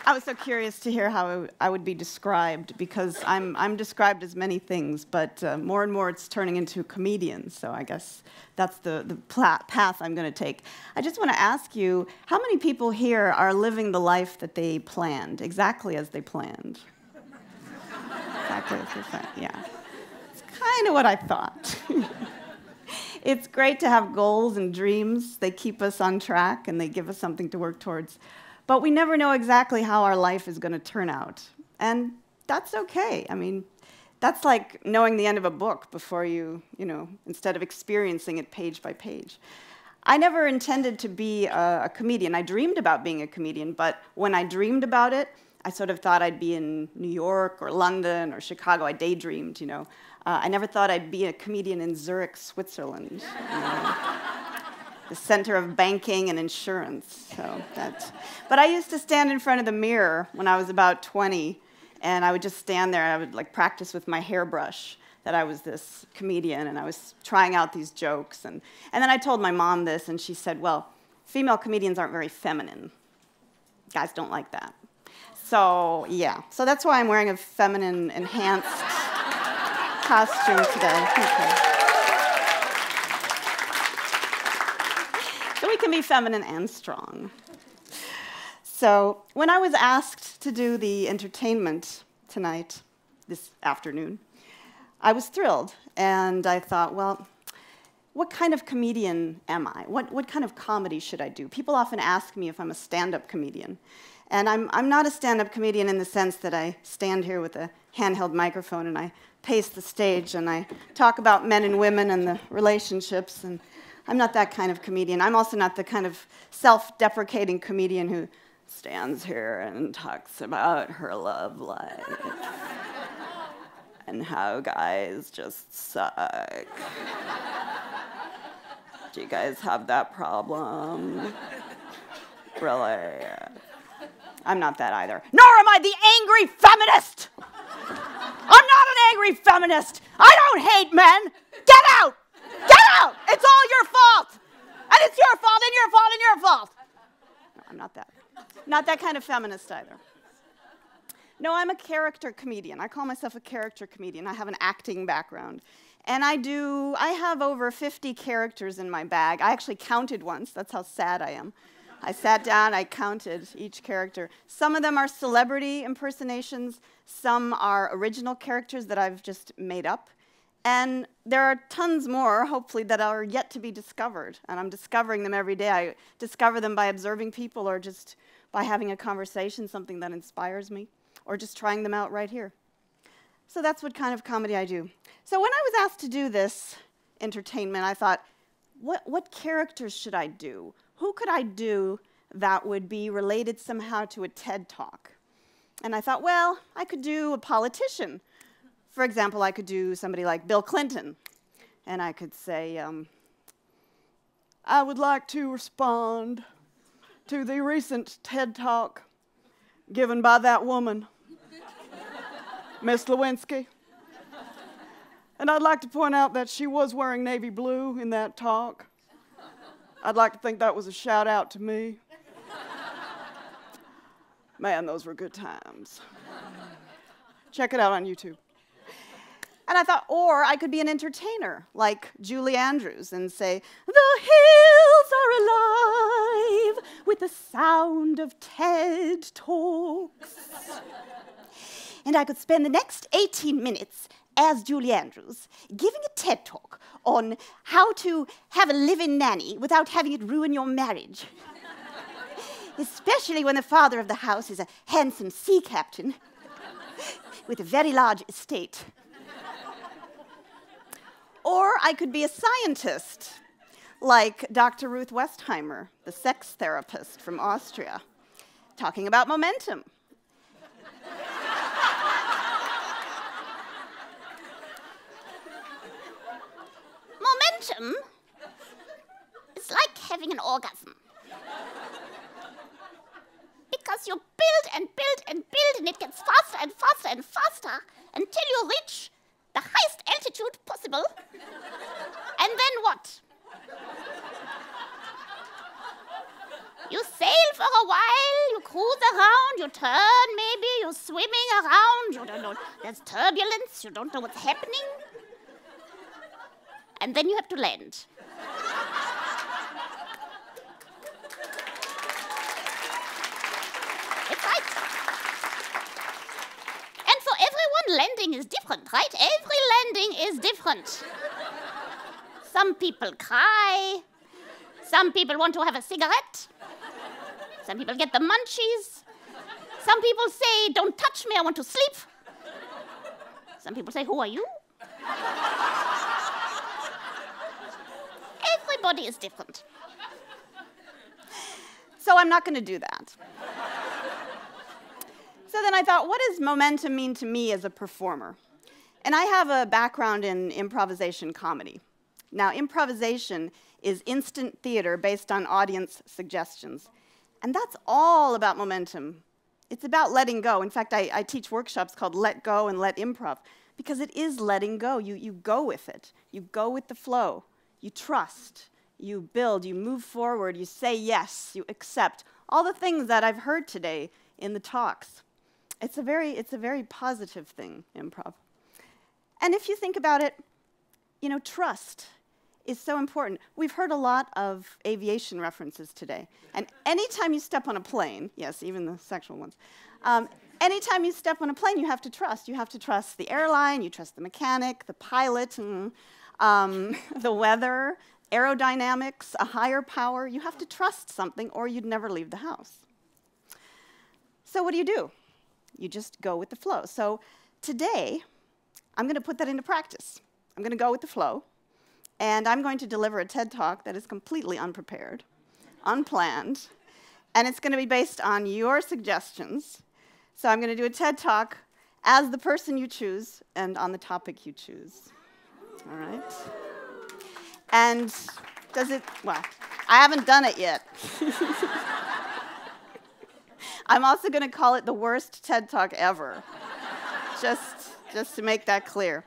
I was so curious to hear how I would be described, because I'm described as many things, but more and more it's turning into a comedian, so I guess that's the path I'm going to take. I just want to ask you, how many people here are living the life that they planned, exactly as they planned? Exactly as they planned, yeah. It's kind of what I thought. It's great to have goals and dreams. They keep us on track, and they give us something to work towards. But we never know exactly how our life is going to turn out. And that's okay. I mean, that's like knowing the end of a book before you know, instead of experiencing it page by page. I never intended to be a comedian. I dreamed about being a comedian, but when I dreamed about it, I sort of thought I'd be in New York or London or Chicago. I daydreamed, you know. I never thought I'd be a comedian in Zurich, Switzerland. You know. The center of banking and insurance. But I used to stand in front of the mirror when I was about 20, and I would just stand there and I would like practice with my hairbrush that I was this comedian, and I was trying out these jokes. And then I told my mom this, and she said, well, female comedians aren't very feminine. Guys don't like that. So, yeah. So that's why I'm wearing a feminine enhanced costume today. Okay. So we can be feminine and strong. So when I was asked to do the entertainment tonight, this afternoon, I was thrilled. And I thought, well, what kind of comedian am I? What kind of comedy should I do? People often ask me if I'm a stand-up comedian. And I'm not a stand-up comedian in the sense that I stand here with a handheld microphone and I pace the stage and I talk about men and women and the relationships. And I'm not that kind of comedian. I'm also not the kind of self-deprecating comedian who stands here and talks about her love life and how guys just suck. Do you guys have that problem? Really? I'm not that either. Nor am I the angry feminist! I'm not an angry feminist! I don't hate men! Get out! Get out! It's all your fault! And it's your fault, and your fault, and your fault! No, I'm not that. Not that kind of feminist either. No, I'm a character comedian. I call myself a character comedian. I have an acting background. And I have over 50 characters in my bag. I actually counted once. That's how sad I am. I sat down, I counted each character. Some of them are celebrity impersonations. Some are original characters that I've just made up. And there are tons more, hopefully, that are yet to be discovered. And I'm discovering them every day. I discover them by observing people or just by having a conversation, something that inspires me, or just trying them out right here. So that's what kind of comedy I do. So when I was asked to do this entertainment, I thought, what characters should I do? Who could I do that would be related somehow to a TED Talk? And I thought, well, I could do a politician. For example, I could do somebody like Bill Clinton. And I could say, I would like to respond to the recent TED Talk given by that woman, Miss Lewinsky. And I'd like to point out that she was wearing navy blue in that talk. I'd like to think that was a shout out to me. Man, those were good times. Check it out on YouTube. And I thought, or I could be an entertainer, like Julie Andrews, and say, the hills are alive with the sound of TED Talks. And I could spend the next 18 minutes as Julie Andrews, giving a TED Talk on how to have a live-in nanny without having it ruin your marriage. Especially when the father of the house is a handsome sea captain with a very large estate. Or I could be a scientist, like Dr. Ruth Westheimer, the sex therapist from Austria, talking about momentum. Momentum is like having an orgasm. Because you build and build and build, and it gets faster and faster and faster until you reach the highest altitude possible. And then what? You sail for a while, you cruise around, you you turn, maybe. You're swimming around. You don't know. There's turbulence. You don't know what's happening. And then you have to land. It's right. And for everyone, landing is different, right? Every landing is different. Some people cry. Some people want to have a cigarette. Some people get the munchies. Some people say, don't touch me, I want to sleep. Some people say, who are you? Everybody is different. So I'm not going to do that. So then I thought, what does momentum mean to me as a performer? And I have a background in improvisation comedy. Now, improvisation is instant theater based on audience suggestions. And that's all about momentum. It's about letting go. In fact, I teach workshops called Let Go and Let Improv, because it is letting go. You go with it. You go with the flow. You trust. You build. You move forward. You say yes. You accept. All the things that I've heard today in the talks. It's a very positive thing, improv. And if you think about it, you know, trust is so important. We've heard a lot of aviation references today. And anytime you step on a plane, yes, even the sexual ones, anytime you step on a plane, you have to trust. You have to trust the airline, you trust the mechanic, the pilot, the weather, aerodynamics, a higher power. You have to trust something or you'd never leave the house. So what do? You just go with the flow. So today, I'm going to put that into practice. I'm going to go with the flow. And I'm going to deliver a TED Talk that is completely unprepared, unplanned, and it's going to be based on your suggestions. So I'm going to do a TED Talk as the person you choose and on the topic you choose. All right? And well, I haven't done it yet. I'm also going to call it the worst TED Talk ever, just to make that clear.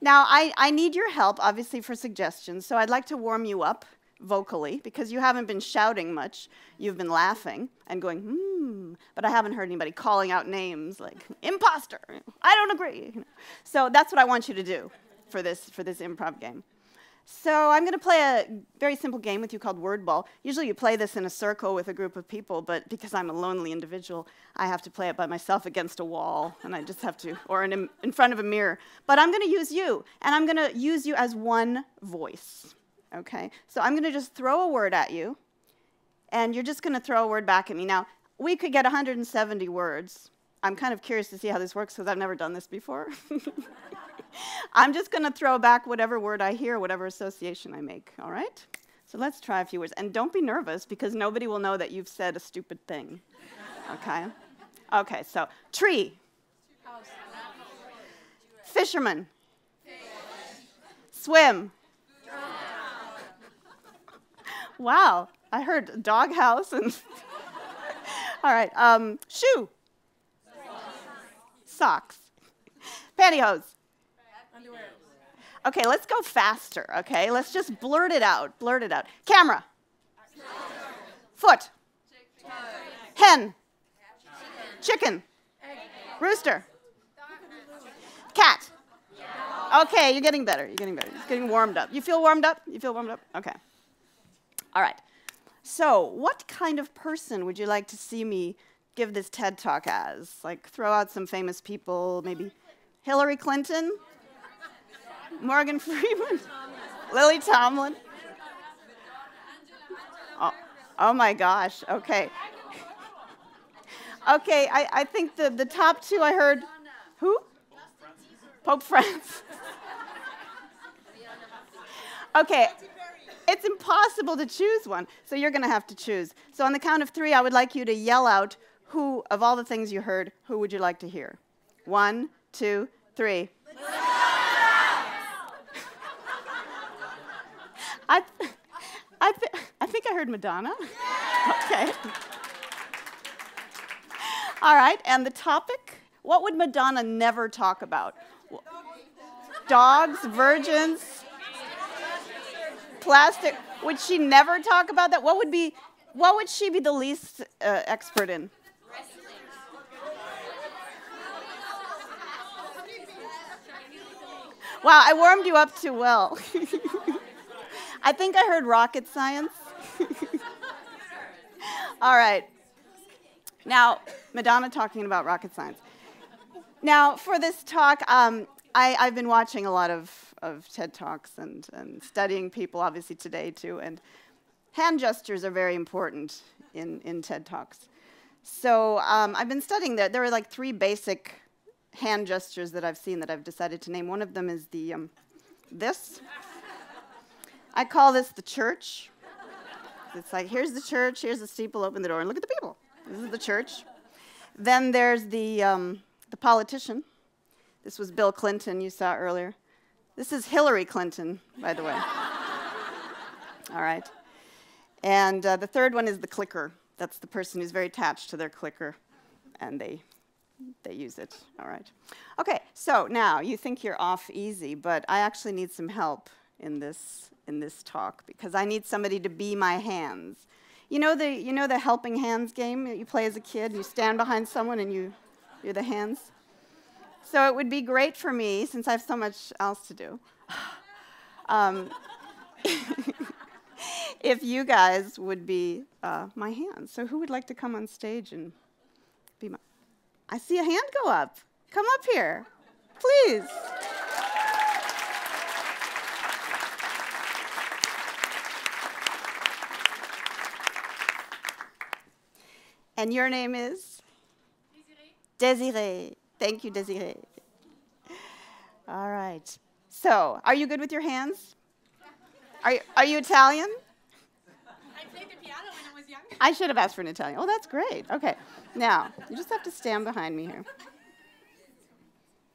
Now, I need your help, obviously, for suggestions, so I'd like to warm you up vocally, because you haven't been shouting much. You've been laughing and going, but I haven't heard anybody calling out names like, imposter, I don't agree. So that's what I want you to do for this improv game. So I'm going to play a very simple game with you called Word Ball. Usually you play this in a circle with a group of people, but because I'm a lonely individual, I have to play it by myself against a wall, and I just have to, or in front of a mirror. But I'm going to use you, and I'm going to use you as one voice, okay? So I'm going to just throw a word at you, and you're just going to throw a word back at me. Now, we could get 170 words. I'm kind of curious to see how this works because I've never done this before. I'm just going to throw back whatever word I hear, whatever association I make, all right? So let's try a few words. And don't be nervous, because nobody will know that you've said a stupid thing, okay? Okay, so tree. House. Fisherman. Fish. Swim. Wow, I heard doghouse and... All right, shoe. Socks. Pantyhose. Okay, let's go faster, okay? Let's just blurt it out, Camera. Foot. Hen. Chicken. Rooster. Cat. Okay, you're getting better, It's getting warmed up. You feel warmed up? Okay. All right. So, what kind of person would you like to see me give this TED Talk as? Like, throw out some famous people, maybe Hillary Clinton? Morgan Freeman? Lily Tomlin? Oh my gosh, okay. Okay, I think the top two I heard, who? Pope Francis. Okay, it's impossible to choose one, so you're going to have to choose. So on the count of 3, I would like you to yell out who, of all the things you heard, who would you like to hear? 1, 2, 3. I think I heard Madonna. Okay. All right, and the topic? What would Madonna never talk about? Dogs, virgins, plastic. Would she never talk about that? What would she be the least expert in? Wow, I warmed you up too well. I think I heard rocket science. All right. Now, Madonna talking about rocket science. Now, for this talk, I've been watching a lot of TED Talks and studying people, obviously, today, too. And hand gestures are very important in TED Talks. So I've been studying that. There are like 3 basic hand gestures that I've seen that I've decided to name. One of them is the this. I call this the church. It's like, here's the church, here's the steeple, open the door, and look at the people. This is the church. Then there's the politician. This was Bill Clinton, you saw earlier. This is Hillary Clinton, by the way. All right. And the third one is the clicker. That's the person who's very attached to their clicker, and they use it. All right. Okay, so now you think you're off easy, but I actually need some help in this talk because I need somebody to be my hands. You know the helping hands game that you play as a kid? You stand behind someone and you're the hands. So it would be great for me, since I have so much else to do, if you guys would be my hands. So who would like to come on stage and be my... I see a hand go up. Come up here, please. And your name is? Desiree. Desiree. Thank you, Desiree. All right. So, are you good with your hands? Are you Italian? I played the piano when I was young. I should have asked for an Italian. Oh, that's great. Okay. Now, you just have to stand behind me here.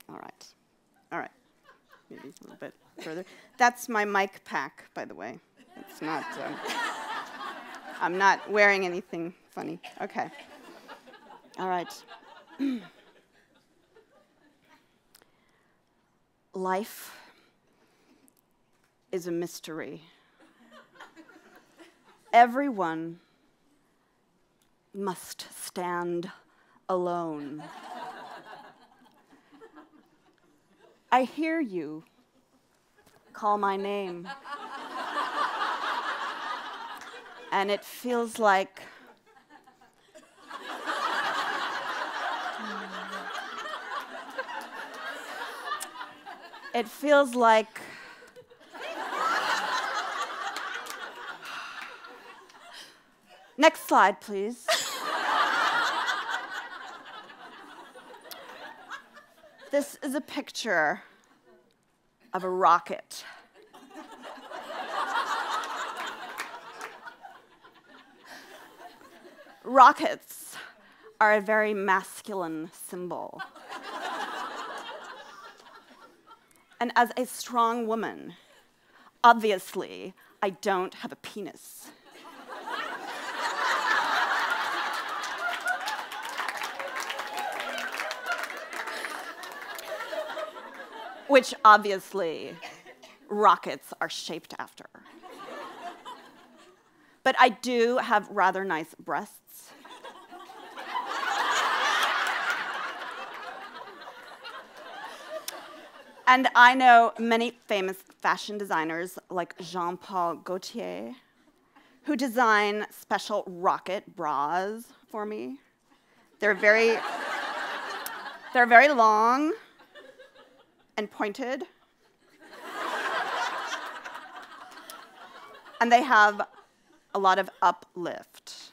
All right. All right. Maybe a little bit further. That's my mic pack, by the way. It's not... I'm not wearing anything funny. Okay. All right. Life is a mystery. Everyone must stand alone. I hear you call my name. And it feels like next slide, please. This is a picture of a rocket. Rockets are a very masculine symbol. And as a strong woman, obviously, I don't have a penis. Which obviously rockets are shaped after. But I do have rather nice breasts. And I know many famous fashion designers like Jean-Paul Gaultier, who design special rocket bras for me. They're very long and pointed. And they have a lot of uplift.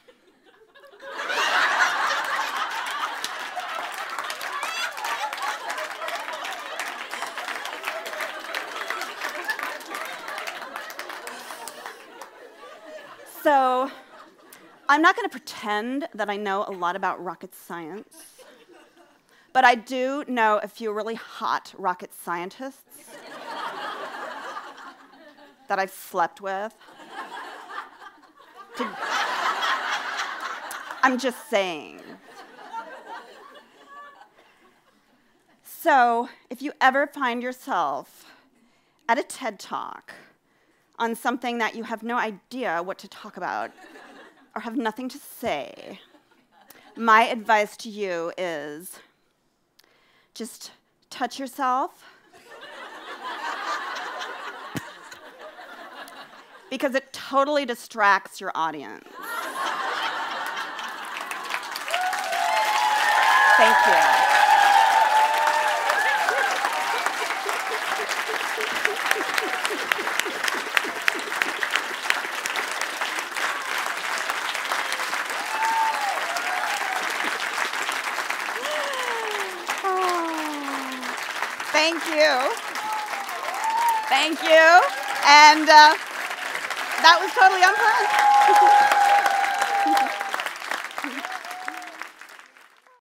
So, I'm not going to pretend that I know a lot about rocket science, but I do know a few really hot rocket scientists that I've slept with. I'm just saying. So, if you ever find yourself at a TED Talk on something that you have no idea what to talk about or have nothing to say, my advice to you is just touch yourself because it totally distracts your audience. Thank you. Thank you. Thank you. And that was totally unplanned.